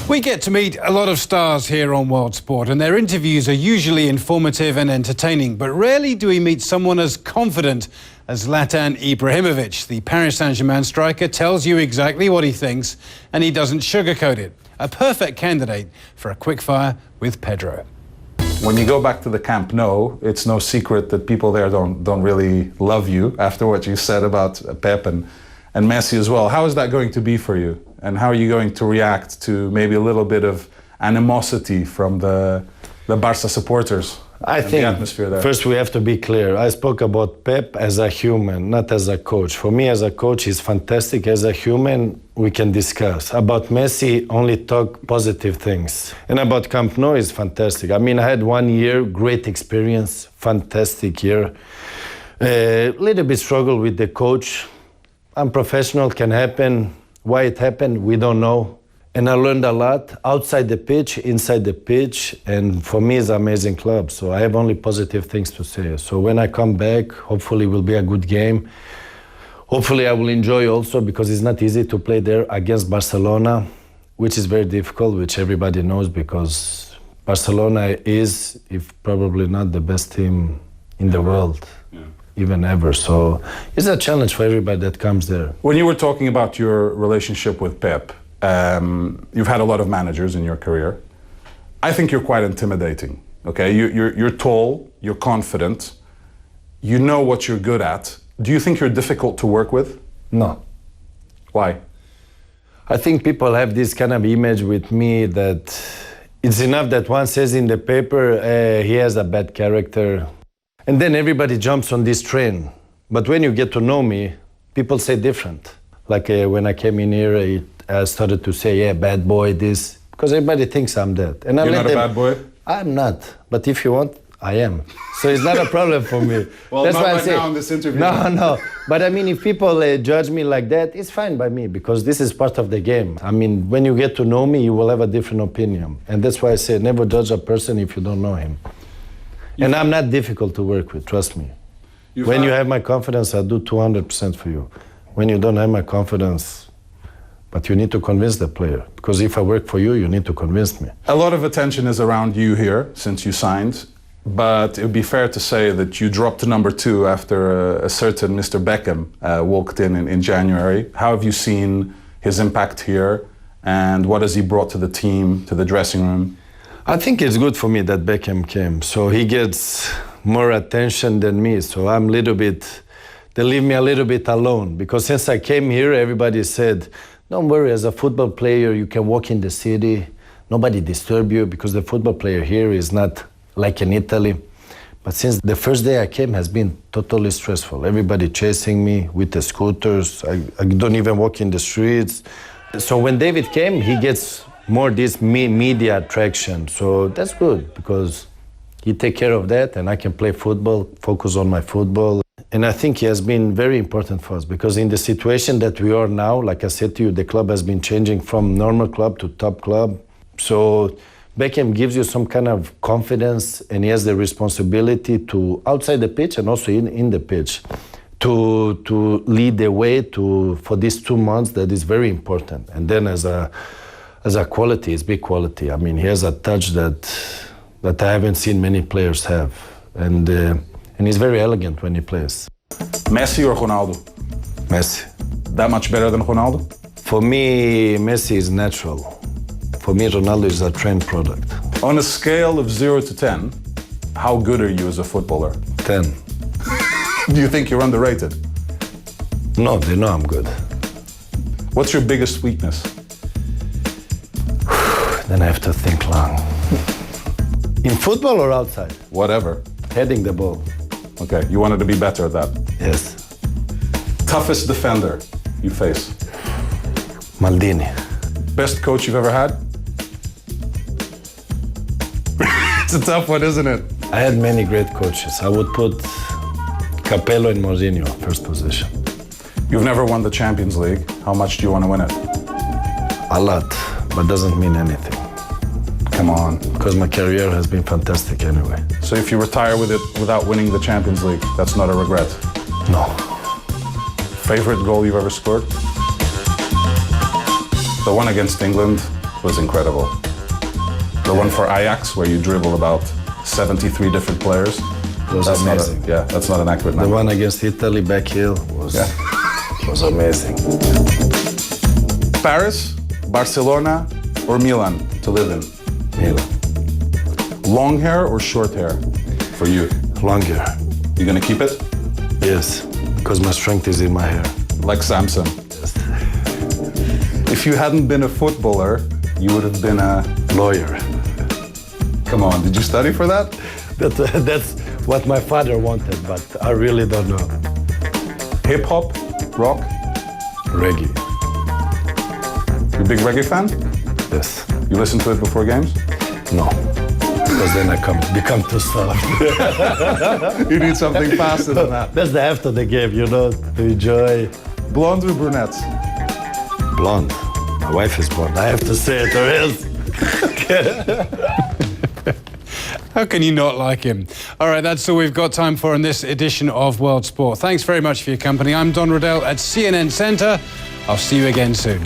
We get to meet a lot of stars here on World Sport, and their interviews are usually informative and entertaining, but rarely do we meet someone as confident as Zlatan Ibrahimovic. The Paris Saint-Germain striker tells you exactly what he thinks, and he doesn't sugarcoat it. A perfect candidate for a quickfire with Pedro. When you go back to the Camp Nou, it's no secret that people there don't really love you after what you said about Pep and Messi as well. How is that going to be for you? And how are you going to react to maybe a little bit of animosity from the Barca supporters? I think the atmosphere there. First we have to be clear. I spoke about Pep as a human, not as a coach. For me as a coach, he's fantastic. As a human, we can discuss. About Messi, only talk positive things. And about Camp Nou, is fantastic. I mean, I had 1 year, great experience, fantastic year. A little bit struggle with the coach. Unprofessional, can happen. Why it happened, we don't know. And I learned a lot outside the pitch, inside the pitch, and for me it's an amazing club. So I have only positive things to say. So when I come back, hopefully it will be a good game. Hopefully I will enjoy also, because it's not easy to play there against Barcelona, which is very difficult, which everybody knows, because Barcelona is, if probably not the best team in the world. Yeah. Even ever. So it's a challenge for everybody that comes there. When you were talking about your relationship with Pep, you've had a lot of managers in your career. I think you're quite intimidating. Okay, you're tall, you're confident, you know what you're good at. Do you think you're difficult to work with? No. Why? I think people have this kind of image with me that it's enough that one says in the paper he has a bad character. And then everybody jumps on this train. But when you get to know me, people say different. Like when I came in here, I started to say, yeah, bad boy, this. Because everybody thinks I'm that. And You're not a bad boy? I'm not. But if you want, I am. So it's not a problem for me. Well, that's not why right I say, now in this interview. No. But I mean, if people judge me like that, it's fine by me, because this is part of the game. I mean, when you get to know me, you will have a different opinion. And that's why I say, never judge a person if you don't know him. And I'm not difficult to work with, trust me. When you have my confidence, I'll do 200% for you. When you don't have my confidence, but you need to convince the player. Because if I work for you, you need to convince me. A lot of attention is around you here since you signed, but it would be fair to say that you dropped to number 2 after a certain Mr. Beckham walked in January. How have you seen his impact here, and what has he brought to the team, to the dressing room? I think it's good for me that Beckham came. So he gets more attention than me. So I'm a little bit, they leave me a little bit alone. Because since I came here, everybody said, don't worry, as a football player, you can walk in the city. Nobody disturb you, because the football player here is not like in Italy. But since the first day I came has been totally stressful. Everybody chasing me with the scooters. I don't even walk in the streets. So when David came, he gets more this media attraction. So that's good, because he take care of that and I can play football, focus on my football. And I think he has been very important for us, because in the situation that we are now, like I said to you, the club has been changing from normal club to top club. So Beckham gives you some kind of confidence, and he has the responsibility to, outside the pitch and also in the pitch, to lead the way for these 2 months that is very important. And then as a quality, it's big quality. I mean, he has a touch that I haven't seen many players have. And he's very elegant when he plays. Messi or Ronaldo? Messi. That much better than Ronaldo? For me, Messi is natural. For me, Ronaldo is a trained product. On a scale of 0 to 10, how good are you as a footballer? 10. Do you think you're underrated? No, they know I'm good. What's your biggest weakness? Then I have to think long. In football or outside? Whatever. Heading the ball. Okay, you wanted to be better at that? Yes. Toughest defender you face? Maldini. Best coach you've ever had? It's a tough one, isn't it? I had many great coaches. I would put Capello and Mourinho first position. You've never won the Champions League. How much do you want to win it? A lot, but doesn't mean anything. Come on. Because my career has been fantastic anyway. So if you retire with it without winning the Champions League, that's not a regret? No. Favorite goal you've ever scored? The one against England, was incredible. The one for Ajax, where you dribble about 73 different players. Was amazing. That's not an accurate The number. one against Italy back heel was amazing. Paris, Barcelona, or Milan to live in? Milan. Long hair or short hair for you? Longer. You gonna keep it? Yes, because my strength is in my hair. Like Samson. If you hadn't been a footballer, you would have been a... Lawyer. Come on, did you study for that? That's what my father wanted, but I really don't know. Hip hop, rock. Reggae. You a big reggae fan? Yes. You listen to it before games? No. Because then I become too soft. You need something faster than that. That's the after the game, you know, to enjoy. Blonde or brunettes? Blonde. My wife is blonde. I have to say it or else. How can you not like him? All right, that's all we've got time for in this edition of World Sport. Thanks very much for your company. I'm Don Riddell at CNN Centre. I'll see you again soon.